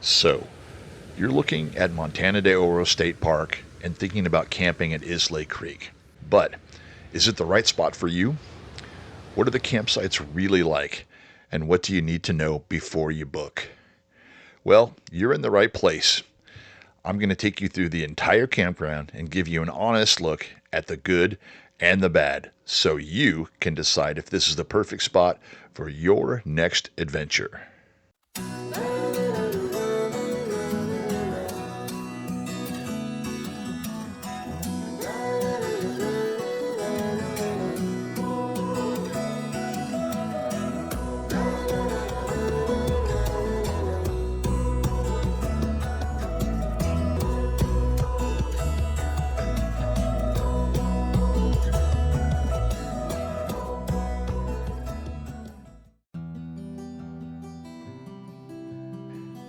So, you're looking at Montana de Oro State Park and thinking about camping at Islay Creek. But is it the right spot for you? What are the campsites really like? And what do you need to know before you book? Well, you're in the right place. I'm going to take you through the entire campground and give you an honest look at the good and the bad so you can decide if this is the perfect spot for your next adventure.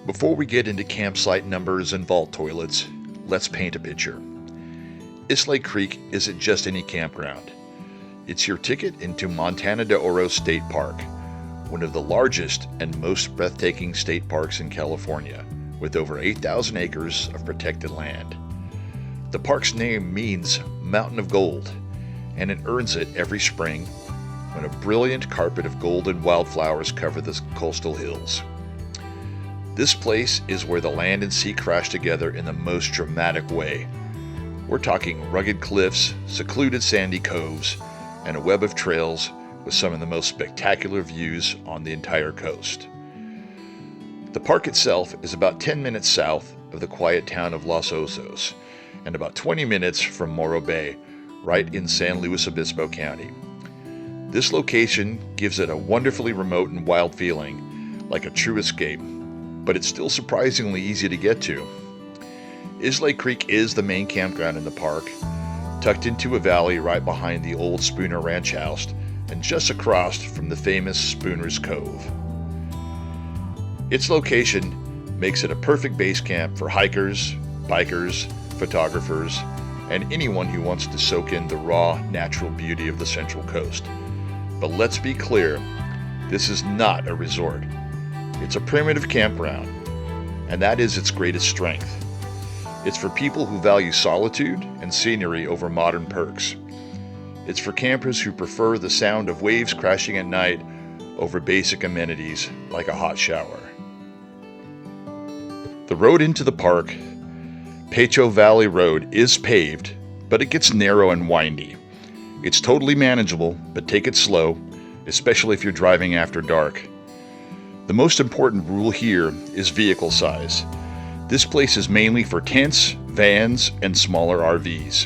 Before we get into campsite numbers and vault toilets, let's paint a picture. Islay Creek isn't just any campground. It's your ticket into Montana de Oro State Park, one of the largest and most breathtaking state parks in California, with over 8,000 acres of protected land. The park's name means Mountain of Gold, and it earns it every spring when a brilliant carpet of golden wildflowers cover the coastal hills. This place is where the land and sea crash together in the most dramatic way. We're talking rugged cliffs, secluded sandy coves, and a web of trails with some of the most spectacular views on the entire coast. The park itself is about 10 minutes south of the quiet town of Los Osos and about 20 minutes from Morro Bay, right in San Luis Obispo County. This location gives it a wonderfully remote and wild feeling, like a true escape, but it's still surprisingly easy to get to. Islay Creek is the main campground in the park, tucked into a valley right behind the old Spooner Ranch House and just across from the famous Spooner's Cove. Its location makes it a perfect base camp for hikers, bikers, photographers, and anyone who wants to soak in the raw, natural beauty of the Central Coast. But let's be clear, this is not a resort. It's a primitive campground, and that is its greatest strength. It's for people who value solitude and scenery over modern perks. It's for campers who prefer the sound of waves crashing at night over basic amenities like a hot shower. The road into the park, Pecho Valley Road, is paved, but it gets narrow and windy. It's totally manageable, but take it slow, especially if you're driving after dark. The most important rule here is vehicle size. This place is mainly for tents, vans, and smaller RVs.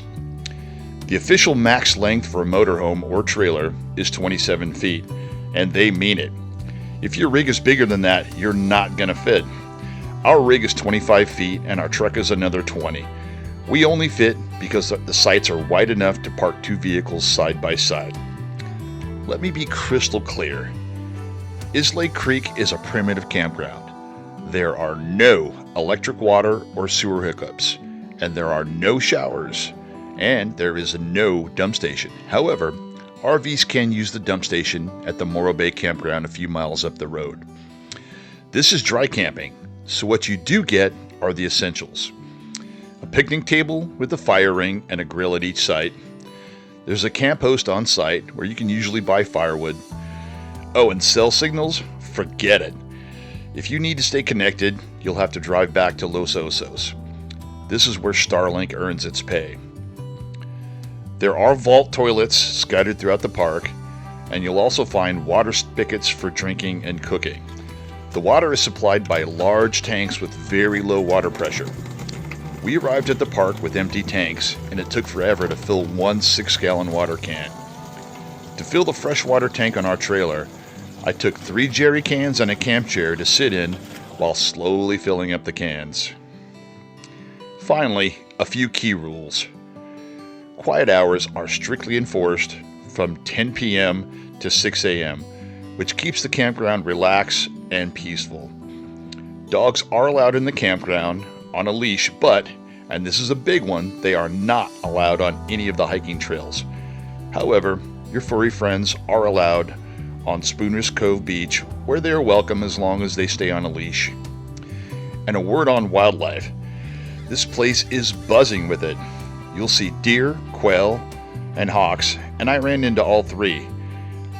The official max length for a motorhome or trailer is 27 feet, and they mean it. If your rig is bigger than that, you're not gonna fit. Our rig is 25 feet and our truck is another 20. We only fit because the sites are wide enough to park two vehicles side by side. Let me be crystal clear. Islay Creek is a primitive campground. There are no electric water or sewer hookups, and there are no showers, and there is no dump station. However, RVs can use the dump station at the Morro Bay campground a few miles up the road. This is dry camping, so what you do get are the essentials. A picnic table with a fire ring and a grill at each site. There's a camp host on site where you can usually buy firewood. Oh, and cell signals? Forget it. If you need to stay connected, you'll have to drive back to Los Osos. This is where Starlink earns its pay. There are vault toilets scattered throughout the park, and you'll also find water spigots for drinking and cooking. The water is supplied by large tanks with very low water pressure. We arrived at the park with empty tanks, and it took forever to fill one 6-gallon water can. To fill the freshwater tank on our trailer, I took 3 jerry cans and a camp chair to sit in while slowly filling up the cans. Finally, a few key rules. Quiet hours are strictly enforced from 10 p.m. to 6 a.m., which keeps the campground relaxed and peaceful. Dogs are allowed in the campground on a leash, but, and this is a big one, they are not allowed on any of the hiking trails. However, your furry friends are allowed on Spooner's Cove Beach, where they are welcome as long as they stay on a leash. And a word on wildlife. This place is buzzing with it. You'll see deer, quail, and hawks, and I ran into all three.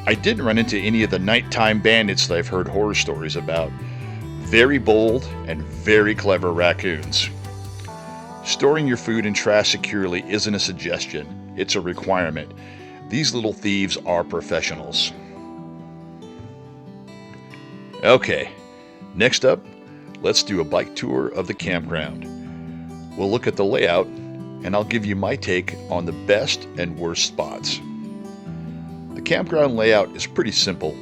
I didn't run into any of the nighttime bandits that I've heard horror stories about. Very bold and very clever raccoons. Storing your food and trash securely isn't a suggestion, it's a requirement. These little thieves are professionals. Okay, next up, let's do a bike tour of the campground. We'll look at the layout, and I'll give you my take on the best and worst spots. The campground layout is pretty simple,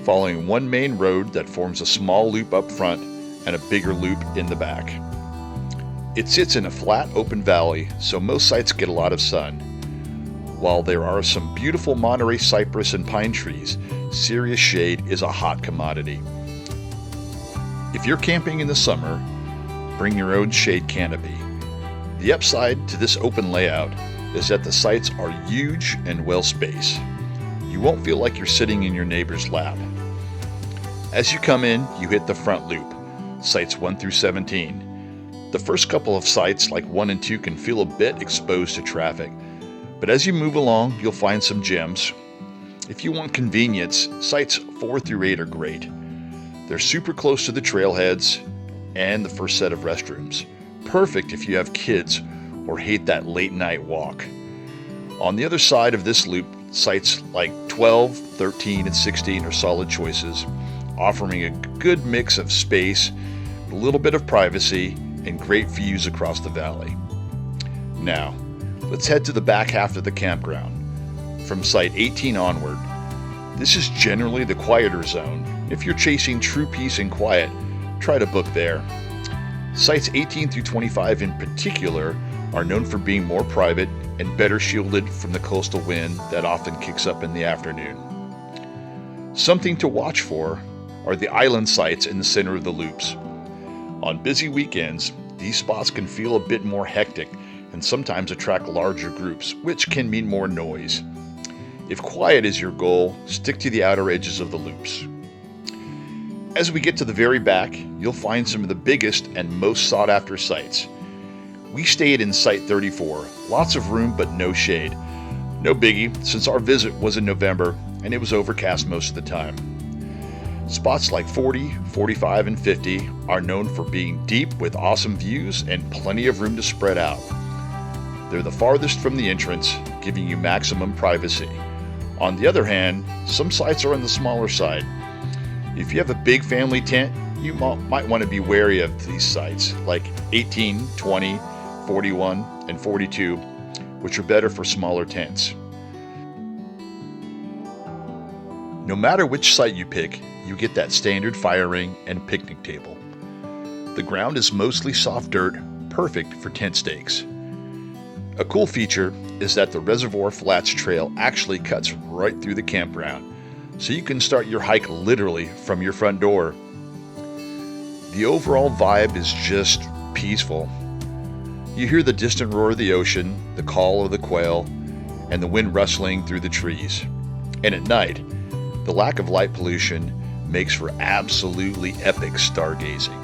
following one main road that forms a small loop up front and a bigger loop in the back. It sits in a flat open valley, so most sites get a lot of sun. While there are some beautiful Monterey cypress and pine trees, serious shade is a hot commodity. If you're camping in the summer, bring your own shade canopy. The upside to this open layout is that the sites are huge and well spaced. You won't feel like you're sitting in your neighbor's lap. As you come in, you hit the front loop, sites 1 through 17. The first couple of sites, like 1 and 2, can feel a bit exposed to traffic, but as you move along, you'll find some gems. If you want convenience, sites 4 through 8 are great. They're super close to the trailheads and the first set of restrooms. Perfect if you have kids or hate that late night walk. On the other side of this loop, sites like 12, 13, and 16 are solid choices, offering a good mix of space, a little bit of privacy, and great views across the valley. Now, let's head to the back half of the campground. From site 18 onward, this is generally the quieter zone. If you're chasing true peace and quiet, try to book there. Sites 18 through 25 in particular are known for being more private and better shielded from the coastal wind that often kicks up in the afternoon. Something to watch for are the island sites in the center of the loops. On busy weekends, these spots can feel a bit more hectic and sometimes attract larger groups, which can mean more noise. If quiet is your goal, stick to the outer edges of the loops. As we get to the very back, you'll find some of the biggest and most sought after sites. We stayed in site 34, lots of room but no shade. No biggie, since our visit was in November and it was overcast most of the time. Spots like 40, 45, and 50 are known for being deep with awesome views and plenty of room to spread out. They're the farthest from the entrance, giving you maximum privacy. On the other hand, some sites are on the smaller side. If you have a big family tent, you might want to be wary of these sites, like 18, 20, 41, and 42, which are better for smaller tents. No matter which site you pick, you get that standard fire ring and picnic table. The ground is mostly soft dirt, perfect for tent stakes. A cool feature is that the Reservoir Flats Trail actually cuts right through the campground, so you can start your hike literally from your front door. The overall vibe is just peaceful. You hear the distant roar of the ocean, the call of the quail, and the wind rustling through the trees. And at night, the lack of light pollution makes for absolutely epic stargazing.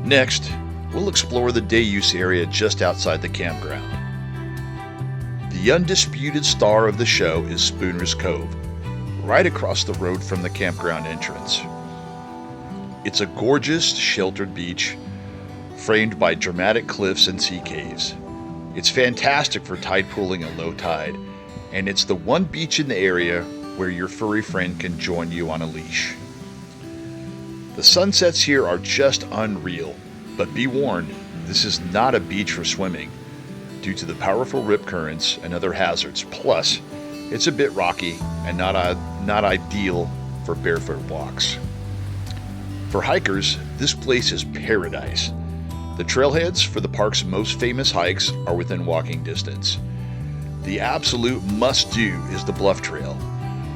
Next, we'll explore the day use area just outside the campground. The undisputed star of the show is Spooner's Cove, right across the road from the campground entrance. It's a gorgeous, sheltered beach, framed by dramatic cliffs and sea caves. It's fantastic for tide pooling at low tide, and it's the one beach in the area where your furry friend can join you on a leash. The sunsets here are just unreal, but be warned, this is not a beach for swimming due to the powerful rip currents and other hazards. Plus, it's a bit rocky and not ideal for barefoot walks. For hikers, this place is paradise. The trailheads for the park's most famous hikes are within walking distance. The absolute must-do is the Bluff Trail.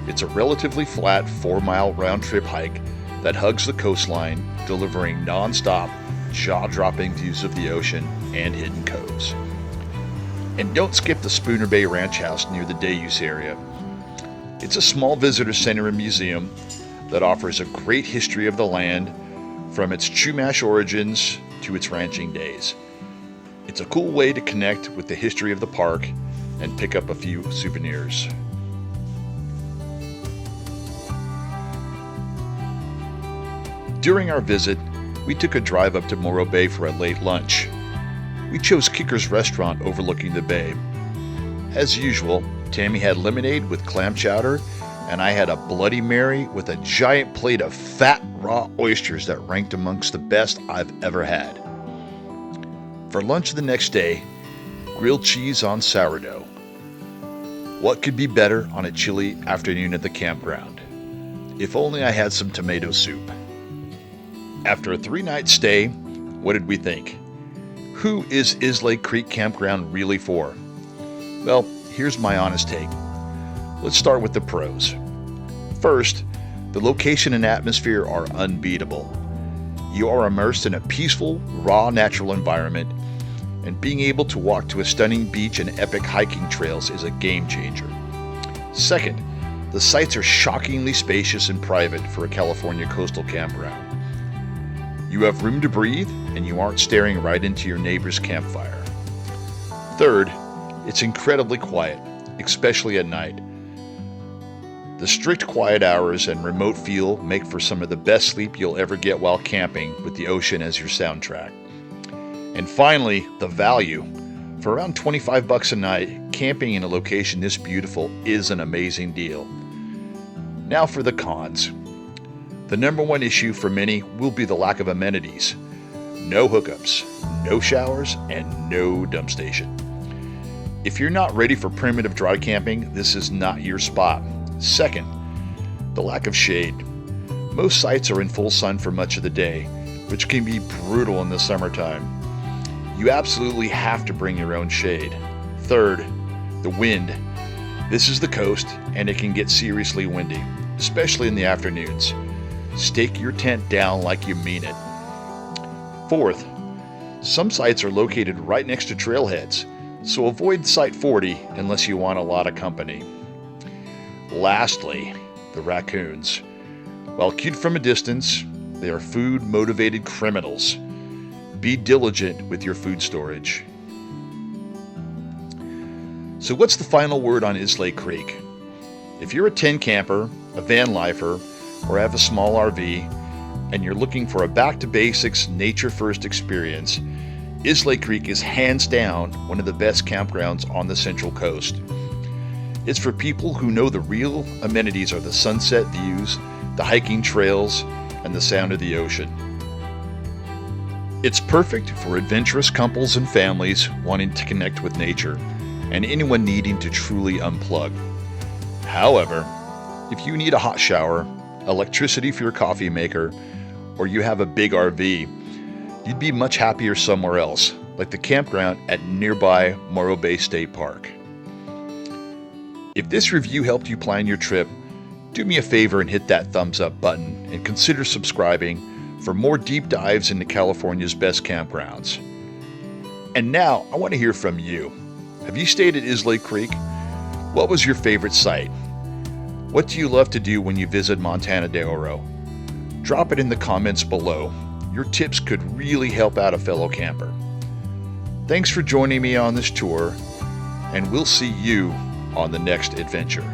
It's a relatively flat 4-mile round-trip hike that hugs the coastline, delivering non-stop, jaw-dropping views of the ocean and hidden coves. And don't skip the Spooner Bay Ranch House near the day use area. It's a small visitor center and museum that offers a great history of the land, from its Chumash origins to its ranching days. It's a cool way to connect with the history of the park and pick up a few souvenirs. During our visit, we took a drive up to Morro Bay for a late lunch. We chose Kicker's Restaurant overlooking the bay. As usual, Tammy had lemonade with clam chowder, and I had a Bloody Mary with a giant plate of fat raw oysters that ranked amongst the best I've ever had. For lunch the next day, grilled cheese on sourdough. What could be better on a chilly afternoon at the campground? If only I had some tomato soup. After a 3-night stay, what did we think? Who is Islay Creek Campground really for? Well, here's my honest take. Let's start with the pros. First, the location and atmosphere are unbeatable. You are immersed in a peaceful, raw, natural environment, and being able to walk to a stunning beach and epic hiking trails is a game changer. Second, the sites are shockingly spacious and private for a California coastal campground. You have room to breathe, and you aren't staring right into your neighbor's campfire. Third, it's incredibly quiet, especially at night. The strict quiet hours and remote feel make for some of the best sleep you'll ever get while camping with the ocean as your soundtrack. And finally, the value. For around $25 a night, camping in a location this beautiful is an amazing deal. Now for the cons. The number one issue for many will be the lack of amenities. No hookups, no showers, and no dump station. If you're not ready for primitive dry camping, this is not your spot. Second, the lack of shade. Most sites are in full sun for much of the day, which can be brutal in the summertime. You absolutely have to bring your own shade. Third, the wind. This is the coast, and it can get seriously windy, especially in the afternoons. Stake your tent down like you mean it. Fourth, some sites are located right next to trailheads, so avoid Site 40 unless you want a lot of company. Lastly, the raccoons. While cute from a distance, they are food-motivated criminals. Be diligent with your food storage. So what's the final word on Islay Creek? If you're a tent camper, a van lifer, or have a small RV, and you're looking for a back-to-basics, nature-first experience, Islay Creek is hands down one of the best campgrounds on the Central Coast. It's for people who know the real amenities are the sunset views, the hiking trails, and the sound of the ocean. It's perfect for adventurous couples and families wanting to connect with nature, and anyone needing to truly unplug. However, if you need a hot shower, electricity for your coffee maker, or you have a big RV, you'd be much happier somewhere else, like the campground at nearby Morro Bay State Park. If this review helped you plan your trip, do me a favor and hit that thumbs up button and consider subscribing for more deep dives into California's best campgrounds. And now I want to hear from you. Have you stayed at Islay Creek? What was your favorite site? What do you love to do when you visit Montana de Oro? Drop it in the comments below. Your tips could really help out a fellow camper. Thanks for joining me on this tour, and we'll see you on the next adventure.